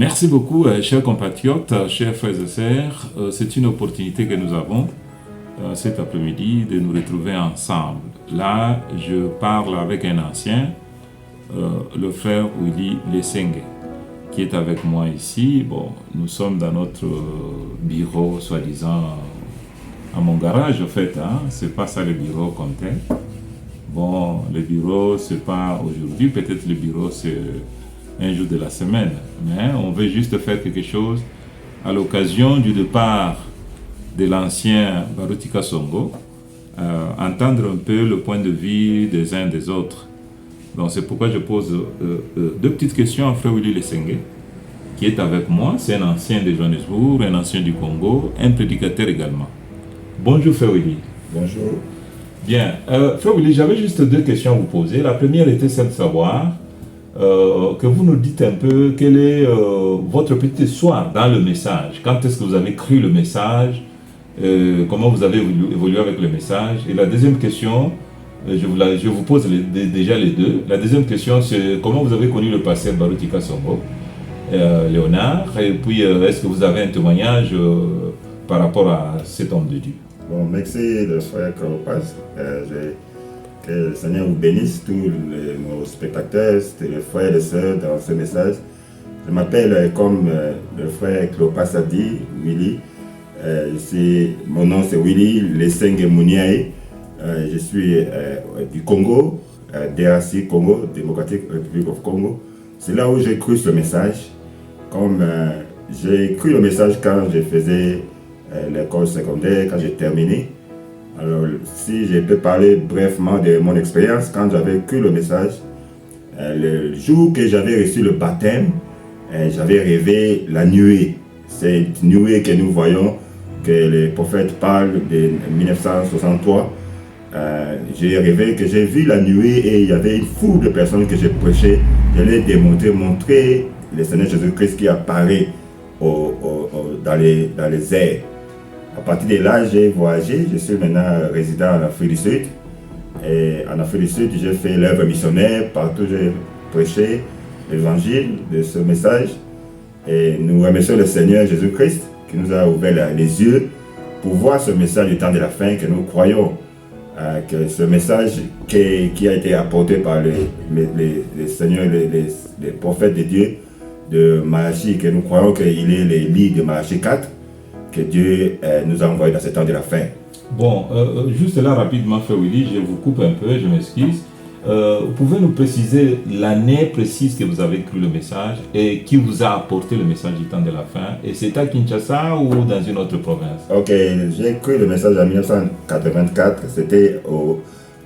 Merci beaucoup, chers compatriotes, chers frères et sœurs. C'est une opportunité que nous avons cet après-midi de nous retrouver ensemble. Là, je parle avec un ancien, le frère Willy Lesengue, qui est avec moi ici. Bon, nous sommes dans notre bureau, soi-disant, à mon garage, en fait. C'est pas ça le bureau comme tel. Bon, le bureau, c'est pas aujourd'hui. Peut-être le bureau, c'est un jour de la semaine. Mais on veut juste faire quelque chose à l'occasion du départ de l'ancien Baruti Kasongo, entendre un peu le point de vue des uns des autres. Donc c'est pourquoi je pose deux petites questions à Frère Willy Lesengue, qui est avec moi. C'est un ancien de Johannesburg, un ancien du Congo, un prédicateur également. Bonjour Frère Willy. Bonjour. Bien. Frère Willy, j'avais juste deux questions à vous poser. La première était celle de savoir que vous nous dites un peu quel est votre petit histoire dans le message. Quand est-ce que vous avez cru le message? Comment vous avez évolué avec le message? Et la deuxième question, je vous pose déjà les deux. La deuxième question, c'est comment vous avez connu le pasteur Baruti Kasongo, Léonard? Et puis, est-ce que vous avez un témoignage par rapport à cet homme de Dieu? Bon, merci le frère Calopas. Que le Seigneur vous bénisse, tous nos spectateurs, les frères et les sœurs dans ce message. Je m'appelle, comme le frère Clopas a dit, Willy. Mon nom c'est Willy Lesengue Muniae. Je suis du Congo, DRC Congo, Démocratique République of Congo. C'est là où j'ai cru ce message. Comme j'ai cru le message quand je faisais l'école secondaire, quand j'ai terminé. Alors, si je peux parler brièvement de mon expérience, quand j'avais cru le message, le jour que j'avais reçu le baptême, j'avais rêvé la nuée. C'est une nuée que nous voyons, que les prophètes parlent de 1963. J'ai rêvé que j'ai vu la nuée et il y avait une foule de personnes que j'ai prêché. J'allais montrer le Seigneur Jésus-Christ qui apparaît dans les airs. À partir de là, j'ai voyagé. Je suis maintenant résident en Afrique du Sud. Et en Afrique du Sud, j'ai fait l'œuvre missionnaire. Partout, j'ai prêché l'évangile de ce message. Et nous remercions le Seigneur Jésus-Christ qui nous a ouvert les yeux pour voir ce message du temps de la fin, que nous croyons que ce message qui a été apporté par les seigneurs, les prophètes de Dieu de Malachie, que nous croyons qu'il est les livres de Malachie 4, que Dieu nous a envoyé dans ce temps de la fin. Bon, juste là rapidement, Frère Willy, je vous coupe un peu, je m'excuse. Vous pouvez nous préciser l'année précise que vous avez cru le message et qui vous a apporté le message du temps de la fin? Et c'est à Kinshasa ou dans une autre province? Ok, j'ai cru le message en 1984, c'était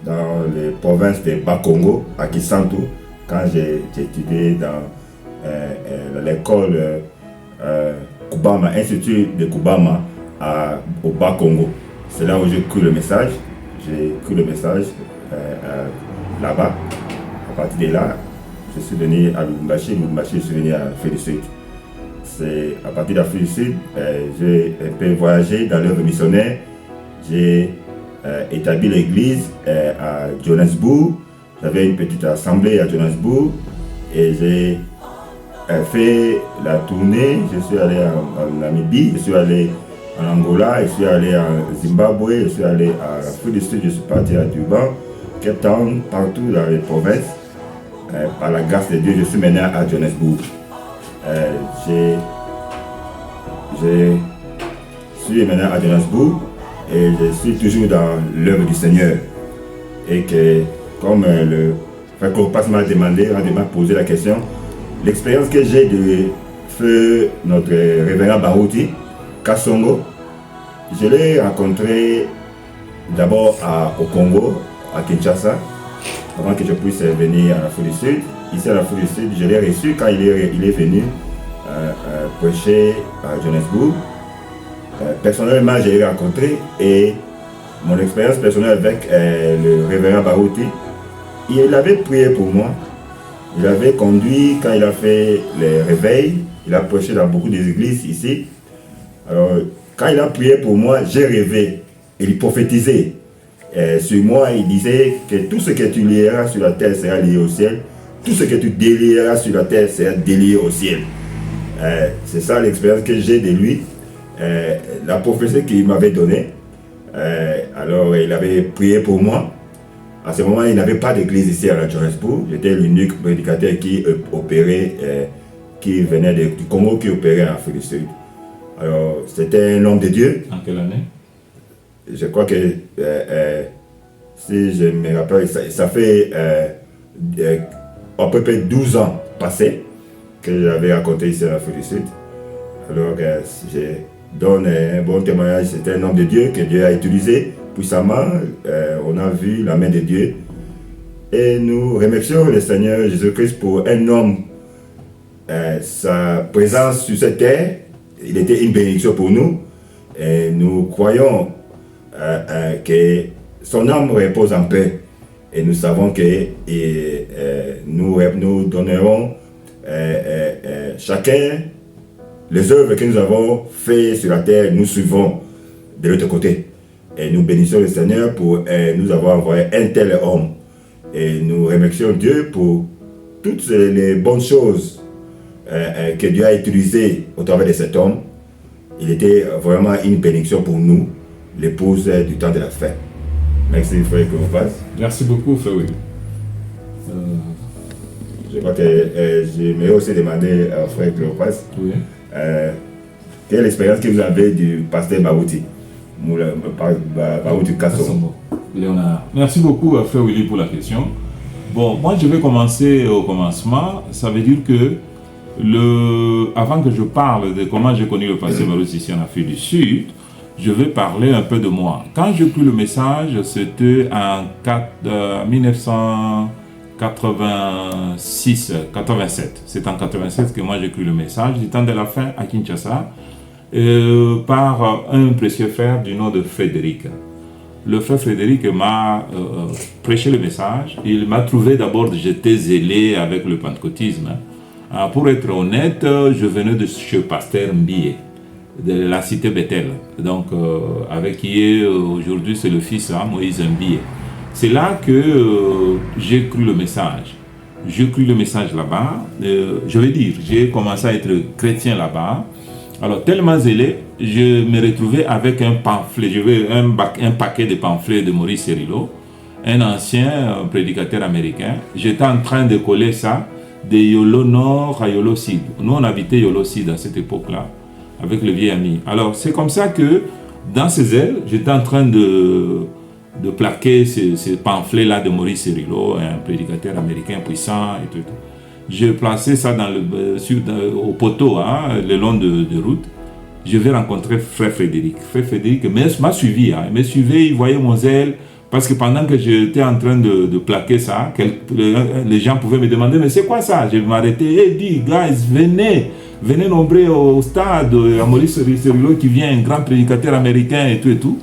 dans les provinces de Bas-Congo, à Kisantu, quand j'ai étudié dans l'école Kubama, Institut de Kubama au Bas-Congo. C'est là où j'ai cru le message. J'ai cru le message là-bas. À partir de là, je suis venu à Lubumbashi. Je suis venu à l'Afrique du Sud. C'est à partir de l'Afrique du Sud, j'ai un peu voyagé dans l'œuvre missionnaire. J'ai établi l'église à Johannesburg. J'avais une petite assemblée à Johannesburg et j'ai fait la tournée. Je suis allé en Namibie, je suis allé en Angola, je suis allé en Zimbabwe, je suis allé à l'Afrique du Sud, je suis parti à Durban, Cape Town, partout dans les provinces. Par la grâce de Dieu, je suis maintenant à Johannesburg. Je suis maintenant à Johannesburg et je suis toujours dans l'œuvre du Seigneur. Et que, comme le frère Clopas m'a demandé, m'a posé la question, l'expérience que j'ai de feu notre révérend Baruti Kasongo, je l'ai rencontré d'abord au Congo, à Kinshasa, avant que je puisse venir à l'Afrique du Sud. Ici à l'Afrique du Sud, je l'ai reçu quand il est venu prêcher à Johannesburg. Personnellement, je l'ai rencontré et mon expérience personnelle avec le révérend Baruti, il avait prié pour moi. Il avait conduit, quand il a fait les réveils, il a prêché dans beaucoup d'églises ici. Alors, quand il a prié pour moi, j'ai rêvé. Il prophétisait sur moi. Il disait que tout ce que tu lieras sur la terre sera lié au ciel. Tout ce que tu délieras sur la terre sera délié au ciel. C'est ça l'expérience que j'ai de lui. La prophétie qu'il m'avait donnée, alors il avait prié pour moi. À ce moment, il n'avait pas d'église ici à la Johannesburg. J'étais l'unique prédicateur qui opérait, qui venait du Congo, qui opérait en Afrique du Sud. Alors, c'était un homme de Dieu. En quelle année? Je crois que, si je me rappelle, ça fait à peu près 12 ans passés que j'avais raconté ici en Afrique du Sud. Alors, je donne un bon témoignage. C'était un homme de Dieu que Dieu a utilisé puissamment. On a vu la main de Dieu. Et nous remercions le Seigneur Jésus-Christ pour un homme. Sa présence sur cette terre, il était une bénédiction pour nous. Et nous croyons que son âme repose en paix. Et nous savons que nous donnerons chacun les œuvres que nous avons faites sur la terre, nous suivons de l'autre côté. Et nous bénissons le Seigneur pour nous avoir envoyé un tel homme. Et nous remercions Dieu pour toutes les bonnes choses que Dieu a utilisées au travers de cet homme. Il était vraiment une bénédiction pour nous, l'épouse du temps de la fin. Merci, frère Cléopas. Merci beaucoup, frère Willy. Je crois que j'aimerais aussi demander à frère Cléopas, Oui. quelle est l'expérience que vous avez du pasteur Baouti, Baouti Kassomo? Léonard. Merci beaucoup, frère Willy, pour la question. Bon, moi, je vais commencer au commencement. Ça veut dire que avant que je parle de comment j'ai connu le pasteur Baouti ici en Afrique du Sud, je vais parler un peu de moi. Quand j'ai pris le message, c'était en 1987. C'est en 87 que moi j'ai cru le message du temps de la fin à Kinshasa par un précieux frère du nom de Frédéric. Le frère Frédéric m'a prêché le message. Il m'a trouvé d'abord, j'étais zélé avec le pentecôtisme. Pour être honnête, je venais de chez pasteur Mbié, de la cité Bethel, donc avec qui aujourd'hui c'est le fils Moïse Mbié. C'est là que j'ai cru le message. J'ai cru le message là-bas. Je veux dire, j'ai commencé à être chrétien là-bas. Alors, tellement zélé, je me retrouvais avec un pamphlet, un paquet de pamphlets de Maurice Cerullo, un ancien prédicateur américain. J'étais en train de coller ça de Yolo Nord à Yolo Sud. Nous, on habitait Yolo Sud à cette époque-là, avec le vieil ami. Alors, c'est comme ça que, dans ces ailes, j'étais en train de plaquer ces pamphlets-là de Maurice Cerullo, un prédicateur américain puissant et tout. J'ai placé ça au poteau, le long de route. Je vais rencontrer frère Frédéric. Frère Frédéric m'a suivi. Il me suivait, il voyait mon zèle. Parce que pendant que j'étais en train de plaquer ça, les gens pouvaient me demander, mais c'est quoi ça? Je m'arrêtais, hey, dis, guys, venez nombreux au stade, à Maurice Cerullo qui vient, un grand prédicateur américain et tout.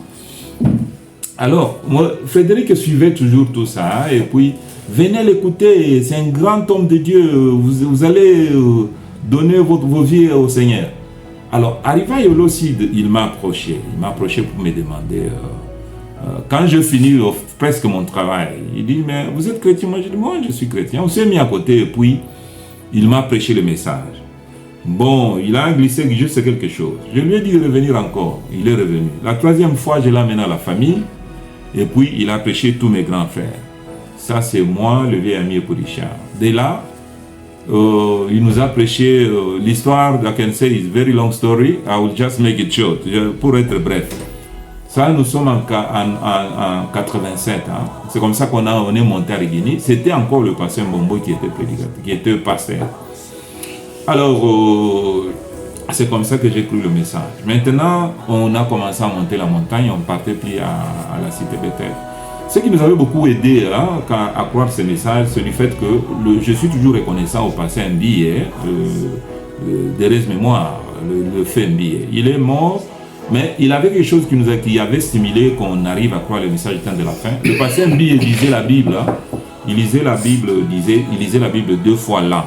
Alors, moi, Frédéric suivait toujours tout ça, et puis, venez l'écouter, c'est un grand homme de Dieu, vous allez donner vos vies au Seigneur. Alors, arrivé à Yolo Sud, il m'a approché pour me demander, quand je finis presque mon travail, il dit, mais vous êtes chrétien? Moi, je dis, moi, je suis chrétien. On s'est mis à côté, et puis, il m'a prêché le message. Bon, il a glissé juste quelque chose. Je lui ai dit de revenir encore, il est revenu. La troisième fois, je l'ai amené à la famille, et puis, il a prêché tous mes grands frères. Ça, c'est moi, le vieil ami pour Richard. Dès là, il nous a prêché l'histoire. I can say it's a very long story. I will just make it short, pour être bref. Ça, nous sommes en 87. C'est comme ça qu'on est monté à Rigini. C'était encore le pasteur Mbombo qui était prédicateur, qui était pasteur. Alors, c'est comme ça que j'ai cru le message. Maintenant, on a commencé à monter la montagne. On partait plus à la cité Bethel. Ce qui nous avait beaucoup aidé à croire ce message, c'est du fait que je suis toujours reconnaissant au pasteur Mbié, d'heureuse mémoire, le fait Mbié. Il est mort, mais il avait quelque chose qui avait stimulé qu'on arrive à croire le message du temps de la fin. Le pasteur Mbié lisait la Bible, il lisait la Bible 2 fois l'an.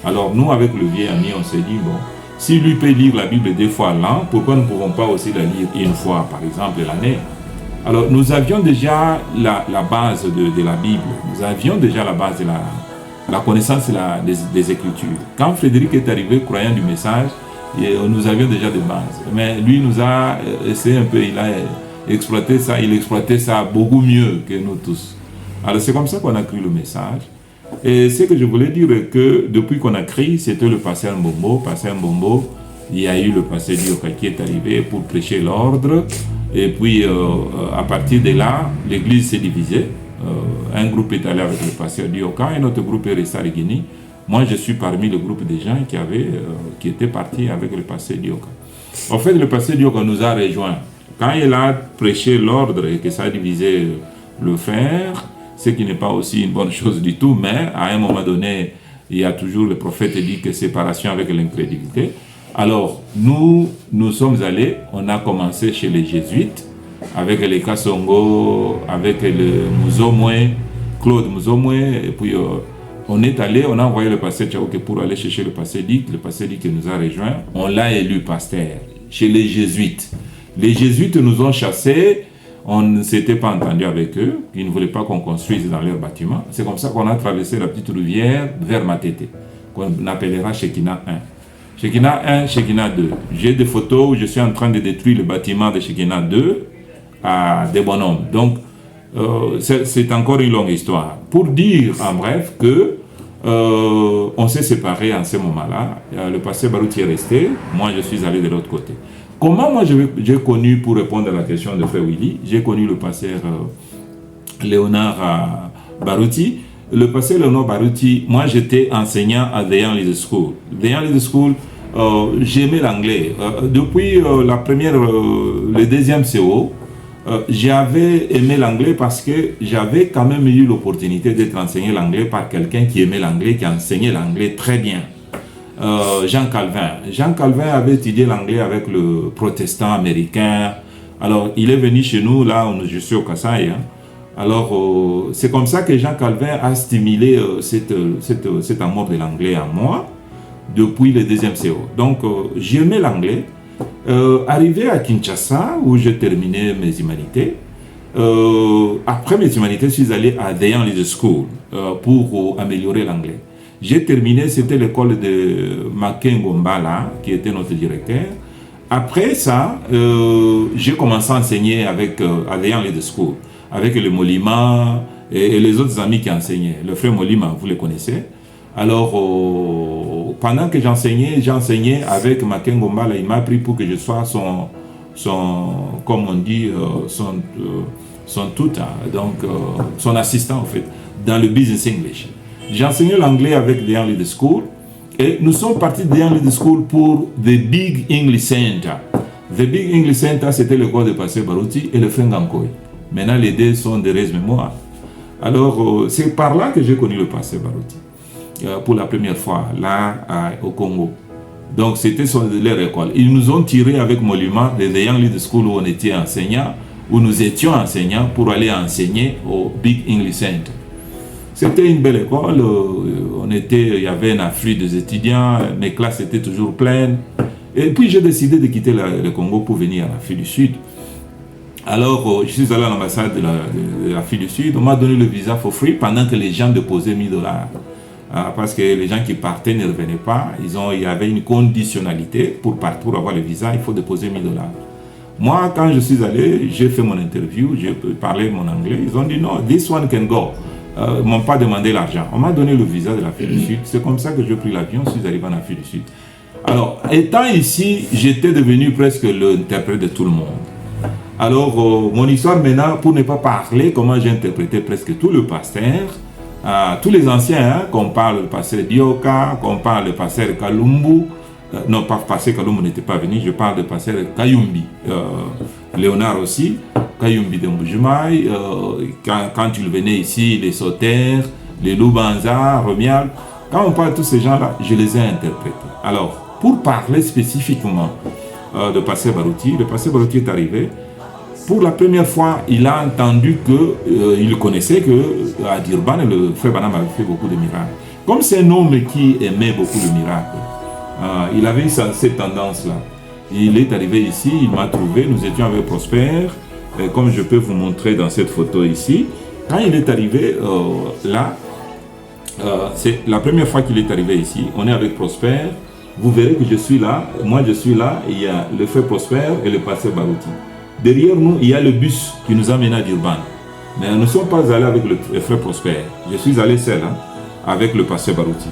Alors nous, avec le vieil ami, on s'est dit, bon, si lui peut lire la Bible 2 fois l'an, pourquoi nous ne pouvons pas aussi la lire une fois, par exemple, l'année? Alors, nous avions déjà la base de la Bible. Nous avions déjà la base la connaissance des Écritures. Quand Frédéric est arrivé, croyant du message, nous avions déjà des bases. Mais lui nous a essayé un peu, il a exploité ça, il exploitait ça beaucoup mieux que nous tous. Alors c'est comme ça qu'on a cru le message. Et ce que je voulais dire est que depuis qu'on a crié, c'était le pasteur Mbombo. Pasteur Mbombo, il y a eu le pasteur Dioka qui est arrivé pour prêcher l'ordre. Et puis à partir de là, l'église s'est divisée. Un groupe est allé avec le pasteur Dioka, un autre groupe est resté à Guinée. Moi, je suis parmi le groupe des gens qui étaient partis avec le pasteur Dioka. En fait, le pasteur Dioka nous a rejoints. Quand il a prêché l'ordre et que ça a divisé le frère, ce qui n'est pas aussi une bonne chose du tout, mais à un moment donné, il y a toujours le prophète dit que séparation avec l'incrédulité. Alors, nous sommes allés, on a commencé chez les jésuites, avec les Kassongo, avec le Mouzomoué, Claude Mouzomoué, et puis on est allé, on a envoyé le pasteur Tchaouké pour aller chercher le pasteur Dick qui nous a rejoints, on l'a élu pasteur chez les jésuites. Les jésuites nous ont chassés, on ne s'était pas entendu avec eux, ils ne voulaient pas qu'on construise dans leur bâtiment. C'est comme ça qu'on a traversé la petite rivière vers Matete, qu'on appellera Shekinah 1. Shekinah 1, Shekinah 2. J'ai des photos où je suis en train de détruire le bâtiment de Shekinah 2 à des bonhommes. Donc, c'est encore une longue histoire. Pour dire en bref que on s'est séparés en ce moment-là. Le pasteur Barouti est resté, moi je suis allé de l'autre côté. Comment moi j'ai connu, pour répondre à la question de Frère Willy, j'ai connu le pasteur Léonard Barouti. Le pasteur Léonard Barouti, moi j'étais enseignant à The Young Leaders School. The Young Leaders School, j'aimais l'anglais. Depuis le deuxième CO, j'avais aimé l'anglais parce que j'avais quand même eu l'opportunité d'être enseigné l'anglais par quelqu'un qui aimait l'anglais, qui enseignait l'anglais très bien. Jean Calvin. Jean Calvin avait étudié l'anglais avec le protestant américain. Alors, il est venu chez nous, là où je suis au Kasaï. Hein. Alors, c'est comme ça que Jean Calvin a stimulé cet amour de l'anglais en moi depuis le deuxième CO. Donc, j'aimais l'anglais. Arrivé à Kinshasa, où j'ai terminé mes humanités, après mes humanités, je suis allé à The Young Leaders School pour améliorer l'anglais. J'ai terminé, c'était l'école de Makengo Mbala, qui était notre directeur. Après ça, j'ai commencé à enseigner à The Young Leaders School, avec le Molima et les autres amis qui enseignaient. Le frère Molima, vous le connaissez. Alors, pendant que j'enseignais avec Makengo Mbala, il m'a pris pour que je sois comme on dit, son tuteur, donc son assistant en fait, dans le business English. J'enseignais l'anglais avec The Young Leaders School et nous sommes partis de The Young Leaders School pour The Big English Center. The Big English Center, c'était le corps de pasteur Barouti et le frère Ngankoy. Maintenant, les deux sont des mémoires. Alors, c'est par là que j'ai connu le pasteur Barouti. Pour la première fois, là, au Congo. Donc, c'était leur école. Ils nous ont tirés avec Molima de The Young Leaders School où on était enseignants, où nous étions enseignants pour aller enseigner au Big English Center. C'était une belle école, il y avait un afflux des étudiants, mes classes étaient toujours pleines. Et puis j'ai décidé de quitter le Congo pour venir à l'Afrique du Sud. Alors je suis allé à l'ambassade de l'Afrique du Sud, on m'a donné le visa for free pendant que les gens déposaient $1000. Parce que les gens qui partaient ne revenaient pas, il y avait une conditionnalité pour avoir le visa, il faut déposer $1000. Moi, quand je suis allé, j'ai fait mon interview, j'ai parlé mon anglais, ils ont dit non, this one can go. Ils ne m'ont pas demandé l'argent. On m'a donné le visa de l'Afrique du Sud. C'est comme ça que j'ai pris l'avion, je suis arrivé en Afrique du Sud. Alors, étant ici, j'étais devenu presque l'interprète de tout le monde. Alors, mon histoire maintenant, pour ne pas parler comment j'ai interprété presque tout le pasteur, tous les anciens, hein, qu'on parle le pasteur Dioka, qu'on parle le pasteur Kalumbu, non, pas pasteur Kalumbu n'était pas venu, je parle de pasteur Kayumbi, Léonard aussi, Kayumbi de Mbujumaï, quand il venait ici, les Sautères, les Lubanza, Romial, quand on parle de tous ces gens-là, je les ai interprétés. Alors, pour parler spécifiquement de pasteur Barouti, le pasteur Barouti est arrivé. Pour la première fois, il a entendu il connaissait que à Durban, le frère Banam avait fait beaucoup de miracles. Comme c'est un homme qui aimait beaucoup de miracles, il avait cette tendance-là. Il est arrivé ici, il m'a trouvé, nous étions avec Prosper, comme je peux vous montrer dans cette photo ici. Quand il est arrivé là, c'est la première fois qu'il est arrivé ici. On est avec Prosper. Vous verrez que je suis là. Moi, je suis là. Il y a le frère Prosper et le pasteur Barouti. Derrière nous, il y a le bus qui nous a menés à Durban. Mais nous ne sommes pas allés avec le frère Prosper. Je suis allé seul avec le pasteur Barouti.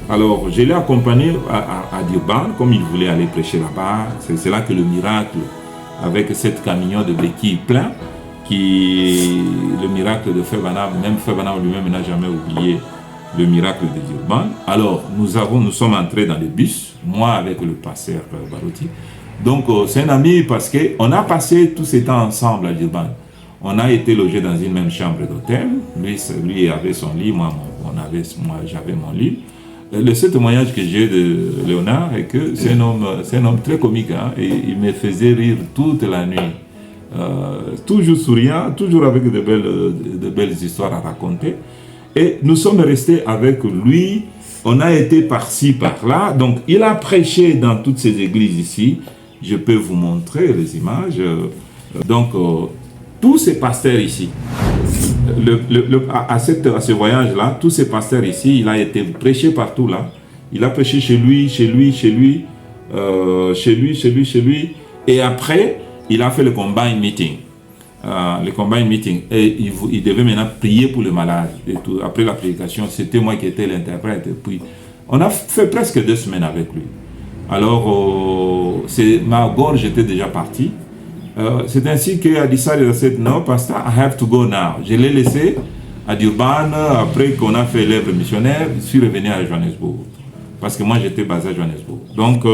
Alors, je l'ai accompagné à Durban, comme il voulait aller prêcher là-bas. C'est là que le miracle, avec cette camion de béquilles plein, le miracle de Frère Branham, même Frère Branham lui-même n'a jamais oublié le miracle de Durban. Alors, nous sommes entrés dans le bus, moi avec le pasteur Barouti. Donc, c'est un ami parce qu'on a passé tous ces temps ensemble à Durban. On a été logés dans une même chambre d'hôtel. Lui avait son lit, moi j'avais mon lit. Le seul témoignage que j'ai de Léonard est que c'est un homme très comique, et il me faisait rire toute la nuit. Toujours souriant, toujours avec de belles histoires à raconter. Et nous sommes restés avec lui. On a été par-ci, par-là. Donc, il a prêché dans toutes ces églises ici. Je peux vous montrer les images. Donc, tous ces pasteurs ici, à ce voyage-là, tous ces pasteurs ici, il a été prêché partout là. Il a prêché chez lui. Et après, il a fait le combine meeting. Et il devait maintenant prier pour le malade. Et tout. Après la prédication, c'était moi qui étais l'interprète. Et puis, on a fait presque 2 semaines avec lui. Alors, ma gorge était déjà partie. C'est ainsi qu'à Dissar, il a dit, non, pasteur, I have to go now. Je l'ai laissé à Durban. Après qu'on a fait l'œuvre missionnaire, je suis revenu à Johannesburg. Parce que moi, j'étais basé à Johannesburg. Donc,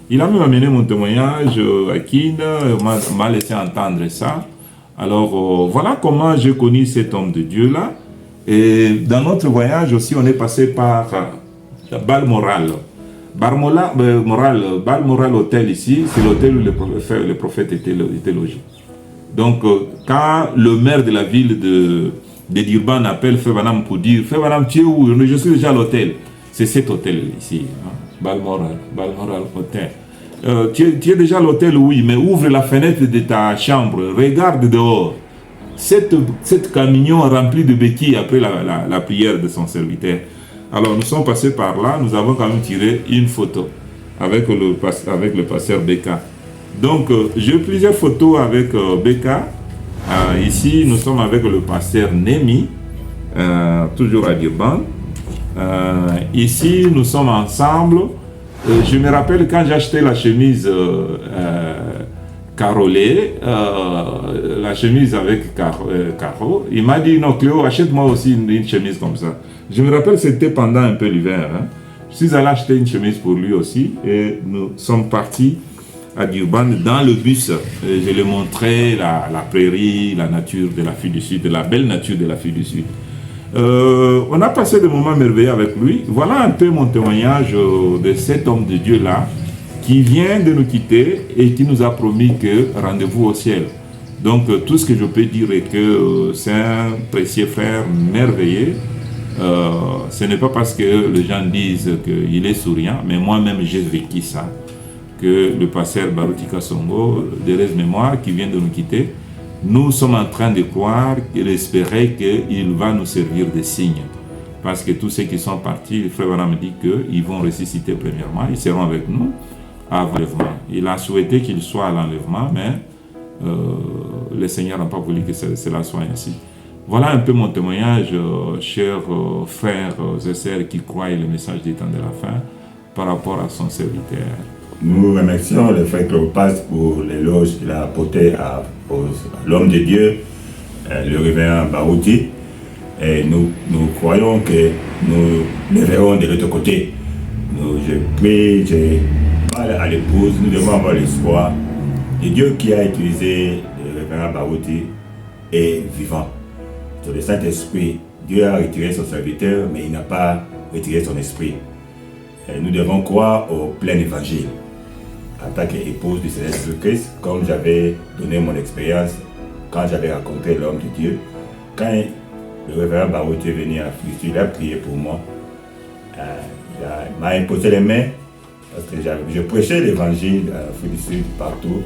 il a même amené mon témoignage à Kin, m'a laissé entendre ça. Alors, voilà comment j'ai connu cet homme de Dieu-là. Et dans notre voyage aussi, on est passé par Balmoral. Balmoral Hôtel ici, c'est l'hôtel où le prophète était logé. Donc, quand le maire de la ville de Durban appelle Frère Branham pour dire « Frère Branham, tu es où? Je suis déjà à l'hôtel. » C'est cet hôtel ici, Balmoral Hôtel. Tu es déjà à l'hôtel, oui, mais ouvre la fenêtre de ta chambre, regarde dehors. Cette camion remplie de béquilles après la prière de son serviteur. Alors nous sommes passés par là, nous avons quand même tiré une photo avec le pasteur Beka. Donc j'ai plusieurs photos avec Beka. Ici nous sommes avec le pasteur Nemi, toujours à Durban. Ici nous sommes ensemble. Je me rappelle quand j'ai acheté la chemise carolée, la chemise avec carreaux, il m'a dit non Cléo, achète-moi aussi une chemise comme ça. Je me rappelle c'était pendant un peu l'hiver. Je suis allé acheter une chemise pour lui aussi et nous sommes partis à Durban dans le bus. Je lui ai montré la prairie, la nature de l'Afrique du Sud, la belle nature de l'Afrique du Sud. On a passé des moments merveilleux avec lui. Voilà un peu mon témoignage de cet homme de Dieu-là qui vient de nous quitter et qui nous a promis que rendez-vous au ciel. Donc tout ce que je peux dire est que c'est un précieux frère merveilleux. Ce n'est pas parce que les gens disent qu'il est souriant, mais moi-même j'ai vécu ça. Que le pasteur Barouti Kasongo, d'heureuse mémoire, qui vient de nous quitter, nous sommes en train de croire et d'espérer qu'il va nous servir de signe. Parce que tous ceux qui sont partis, le frère Branham dit qu'ils vont ressusciter premièrement, ils seront avec nous à l'enlèvement. Il a souhaité qu'il soit à l'enlèvement, mais le Seigneur n'a pas voulu que cela soit ainsi. Voilà un peu mon témoignage, chers frères et sœurs qui croient le message des temps de la fin par rapport à son serviteur. Nous remercions le frère Cléopas pour l'éloge qu'il a apporté à l'homme de Dieu, le révérend Barouti. Et nous croyons que nous le verrons de l'autre côté. Je prie, je parle à l'épouse, nous devons avoir l'espoir. Le Dieu qui a utilisé le révérend Barouti est vivant. Sur le Saint-Esprit, Dieu a retiré son serviteur, mais il n'a pas retiré son esprit. Et nous devons croire au plein évangile. En tant qu'épouse du Seigneur Jésus-Christ, comme j'avais donné mon expérience quand j'avais rencontré l'homme de Dieu, quand le révérend Barouti est venu à Afrique, il a prié pour moi. Il m'a imposé les mains parce que je prêchais l'évangile à Afrique du Sud partout.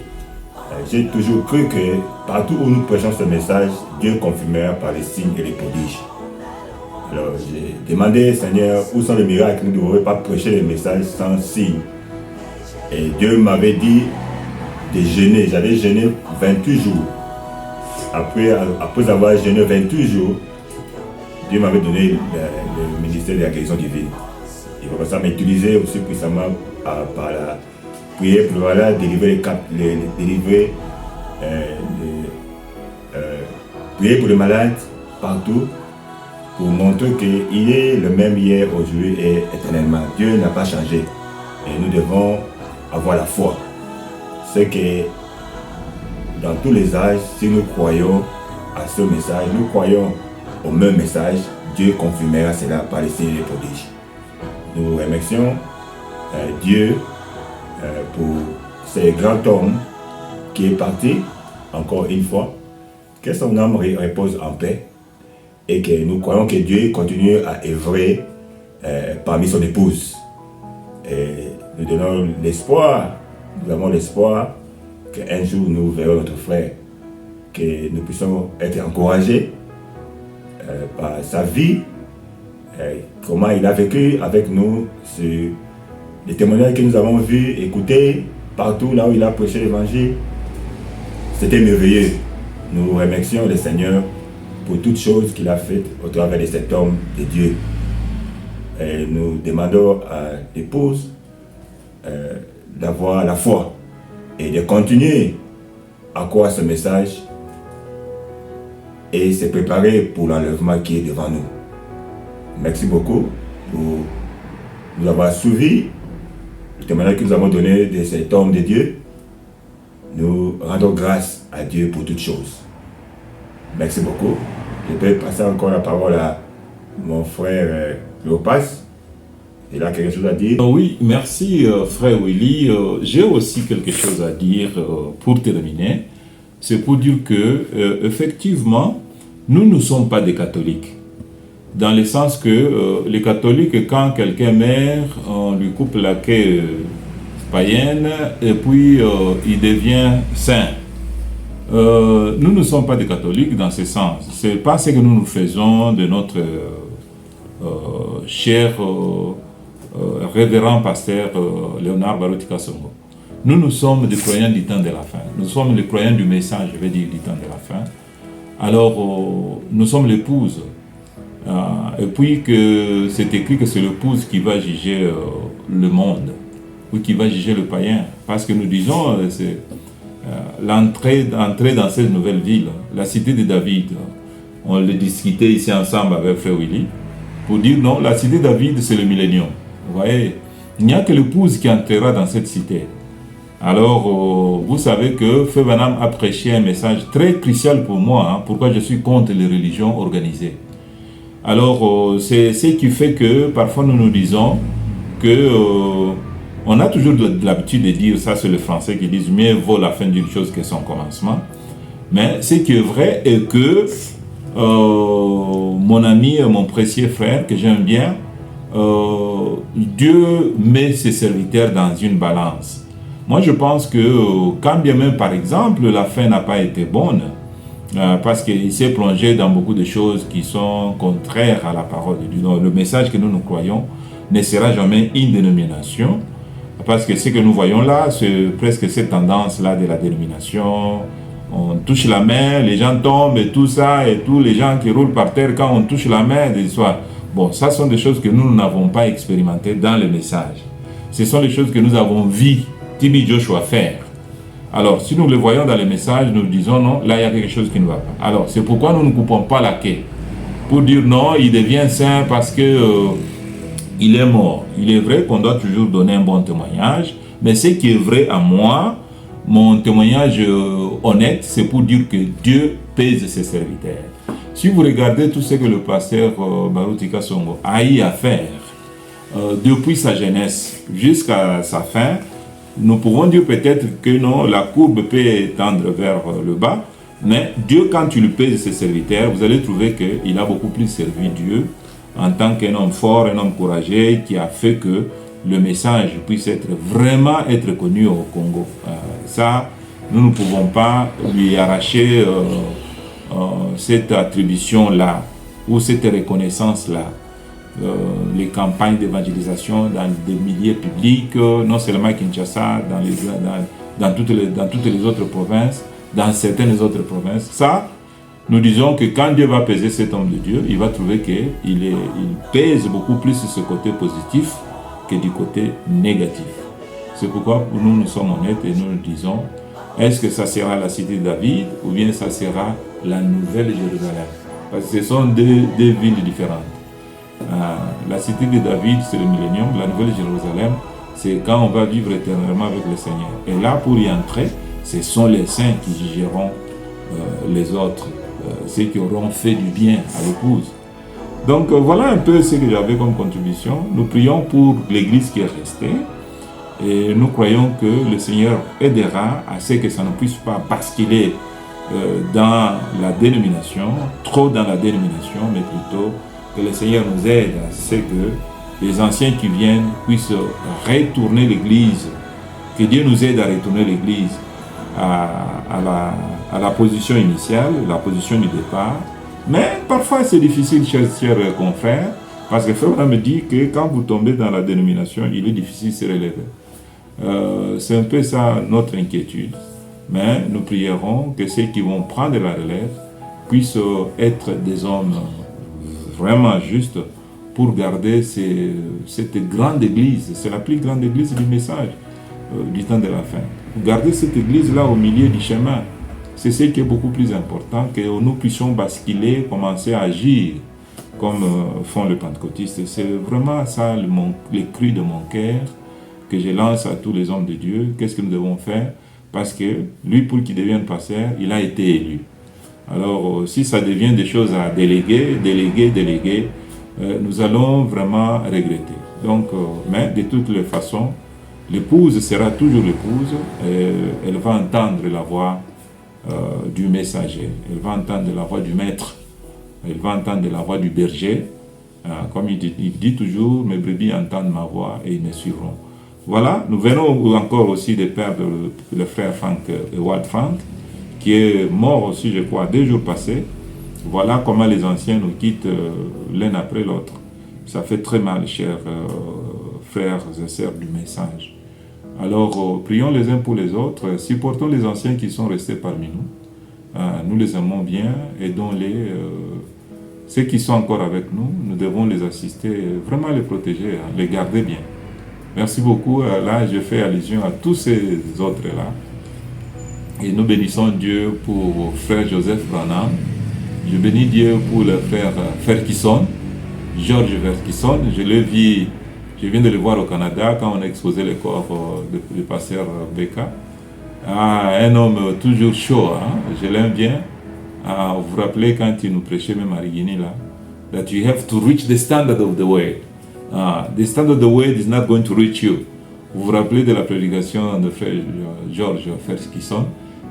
J'ai toujours cru que partout où nous prêchons ce message, Dieu confirmera par les signes et les prodiges. Alors j'ai demandé, Seigneur, où sont les miracles? Nous ne devons pas prêcher les messages sans signe. Et Dieu m'avait dit de jeûner. J'avais jeûné 28 jours. Après avoir jeûné 28 jours, Dieu m'avait donné le ministère de la guérison divine. Il va commencer à m'utiliser aussi puissamment par la prière pour prier pour les malades partout, pour montrer qu'il est le même hier, aujourd'hui et éternellement. Dieu n'a pas changé. Et nous devons avoir la foi. C'est que dans tous les âges, si nous croyons à ce message, nous croyons au même message, Dieu confirmera cela par les signes et les prodiges. Nous remercions Dieu pour ce grand homme qui est parti, encore une fois, que son âme repose en paix et que nous croyons que Dieu continue à œuvrer parmi son épouse. Et nous donnons l'espoir, nous avons l'espoir qu'un jour nous verrons notre frère, que nous puissions être encouragés par sa vie, comment il a vécu avec nous, sur les témoignages que nous avons vus, écoutés, partout là où il a prêché l'évangile. C'était merveilleux. Nous remercions le Seigneur pour toutes choses qu'il a faites au travers de cet homme de Dieu. Et nous demandons à l'épouse d'avoir la foi et de continuer à croire ce message et se préparer pour l'enlèvement qui est devant nous. Merci beaucoup pour nous avoir suivis, le témoignage que nous avons donné de cet homme de Dieu. Nous rendons grâce à Dieu pour toutes choses. Merci beaucoup. Je peux passer encore la parole à mon frère Cléopas. Il a quelque chose à dire. Oui, merci frère Willy. J'ai aussi quelque chose à dire pour terminer. C'est pour dire que, effectivement, nous ne sommes pas des catholiques. Dans le sens que les catholiques, quand quelqu'un meurt, on lui coupe la queue païenne et puis il devient saint. Nous ne sommes pas des catholiques dans ce sens. Ce n'est pas ce que nous faisons de notre cher révérend pasteur Léonard Barutika Songo. Nous sommes des croyants du temps de la fin. Nous sommes les croyants du message, je vais dire, du temps de la fin. Alors, nous sommes l'épouse. Et puis que c'est écrit que c'est l'épouse qui va juger le monde, ou qui va juger le païen. Parce que nous disons, c'est l'entrée dans cette nouvelle ville, la cité de David. On le discutait ici ensemble avec Frère Willy, pour dire non, la cité de David, c'est le millénium. Vous voyez, il n'y a que l'épouse qui entrera dans cette cité. Alors, vous savez que Frère Branham a prêché un message très crucial pour moi, pourquoi je suis contre les religions organisées. Alors, c'est ce qui fait que parfois nous nous disons que on a toujours l'habitude de dire, ça c'est les Français qui disent, mieux vaut la fin d'une chose que son commencement. Mais ce qui est vrai est que mon ami, mon précieux frère que j'aime bien, Dieu met ses serviteurs dans une balance. Moi je pense que quand bien même par exemple la fin n'a pas été bonne, parce qu'il s'est plongé dans beaucoup de choses qui sont contraires à la parole de Dieu. Donc, le message que nous croyons ne sera jamais une dénomination, parce que ce que nous voyons là, c'est presque cette tendance-là de la dénomination. On touche la main, les gens tombent et tout ça, et tous les gens qui roulent par terre quand on touche la main, des histoires. Bon, ça sont des choses que nous n'avons pas expérimentées dans le message. Ce sont les choses que nous avons vues Tibi Joshua faire. Alors, si nous le voyons dans les messages, nous disons non, là il y a quelque chose qui ne va pas. Alors, c'est pourquoi nous ne coupons pas la queue. Pour dire non, il devient saint parce que il est mort. Il est vrai qu'on doit toujours donner un bon témoignage, mais ce qui est vrai à moi, mon témoignage honnête, c'est pour dire que Dieu pèse ses serviteurs. Si vous regardez tout ce que le pasteur Barutika Songo a eu à faire depuis sa jeunesse jusqu'à sa fin, nous pouvons dire peut-être que non, la courbe peut tendre vers le bas, mais Dieu, quand il pèse ses serviteurs, vous allez trouver qu'il a beaucoup plus servi Dieu en tant qu'un homme fort, un homme courageux qui a fait que le message puisse vraiment être connu au Congo. Ça, nous ne pouvons pas lui arracher cette attribution-là, où cette reconnaissance-là, les campagnes d'évangélisation dans des milieux publics, non seulement à Kinshasa, dans toutes les autres provinces, dans certaines autres provinces. Ça, nous disons que quand Dieu va peser cet homme de Dieu, il va trouver qu'il pèse beaucoup plus sur ce côté positif que du côté négatif. C'est pourquoi nous sommes honnêtes et nous disons, est-ce que ça sera la cité de David ou bien ça sera la nouvelle Jérusalem? Parce que ce sont deux villes différentes. La cité de David, c'est le millénium. La nouvelle Jérusalem, c'est quand on va vivre éternellement avec le Seigneur. Et là, pour y entrer, ce sont les saints qui jugeront les autres, ceux qui auront fait du bien à l'épouse. Donc voilà un peu ce que j'avais comme contribution. Nous prions pour l'Église qui est restée. Et nous croyons que le Seigneur aidera à ce que ça ne puisse pas basculer dans la dénomination, trop dans la dénomination, mais plutôt que le Seigneur nous aide à ce que les anciens qui viennent puissent retourner l'Église, que Dieu nous aide à retourner l'Église à la position initiale, la position du départ. Mais parfois c'est difficile, chers confrères, parce que Frère me dit que quand vous tombez dans la dénomination, il est difficile de se relever. C'est un peu ça notre inquiétude. Mais nous prierons que ceux qui vont prendre la relève puissent être des hommes vraiment justes pour garder cette grande église. C'est la plus grande église du message du temps de la fin. Garder cette église-là au milieu du chemin, c'est ce qui est beaucoup plus important, que nous puissions basculer, commencer à agir comme font les pentecôtistes. C'est vraiment ça les cris de mon cœur que je lance à tous les hommes de Dieu. Qu'est-ce que nous devons faire? Parce que lui, pour qu'il devienne pasteur, il a été élu. Alors, si ça devient des choses à déléguer, nous allons vraiment regretter. Donc, mais de toutes les façons, l'épouse sera toujours l'épouse. Elle va entendre la voix du messager. Elle va entendre la voix du maître. Elle va entendre la voix du berger. Comme il dit toujours, mes brebis entendent ma voix et ils me suivront. Voilà, nous venons encore aussi de perdre le frère Ewald Frank, qui est mort aussi, je crois, 2 jours passés. Voilà comment les anciens nous quittent l'un après l'autre. Ça fait très mal, chers frères et sœurs du message. Alors, prions les uns pour les autres, supportons les anciens qui sont restés parmi nous. Nous les aimons bien, aidons-les. Ceux qui sont encore avec nous, nous devons les assister, vraiment les protéger, les garder bien. Merci beaucoup. Là, je fais allusion à tous ces autres-là. Et nous bénissons Dieu pour frère Joseph Branham. Je bénis Dieu pour le frère Ferguson, George Ferguson. Je viens de le voir au Canada quand on a exposé le corps du pasteur Becca. Un homme toujours chaud, hein? Je l'aime bien. Vous vous rappelez quand il nous prêchait même à Rigini là, that you have to reach the standard of the word. The standard of the word is not going to reach you. Vous vous rappelez de la prédication de frère George Ferguson?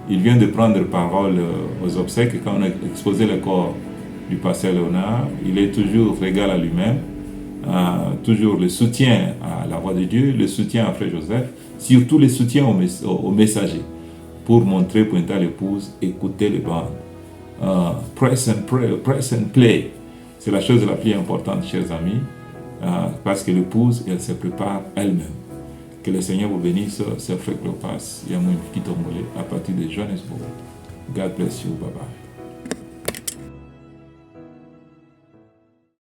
Il vient de prendre parole aux obsèques quand on a exposé le corps du pasteur Léonard. Il est toujours égal à lui-même, toujours le soutien à la voix de Dieu, le soutien à frère Joseph, surtout le soutien au messager, pour montrer, pointer à l'épouse, écouter les bandes. Press and pray, press and play. C'est la chose la plus importante, chers amis, parce que l'épouse, elle se prépare elle-même. Que le Seigneur vous bénisse, c'est Frère Clopas, Yamoun Kitomole, à partir de Johannesburg. God bless you, bye bye.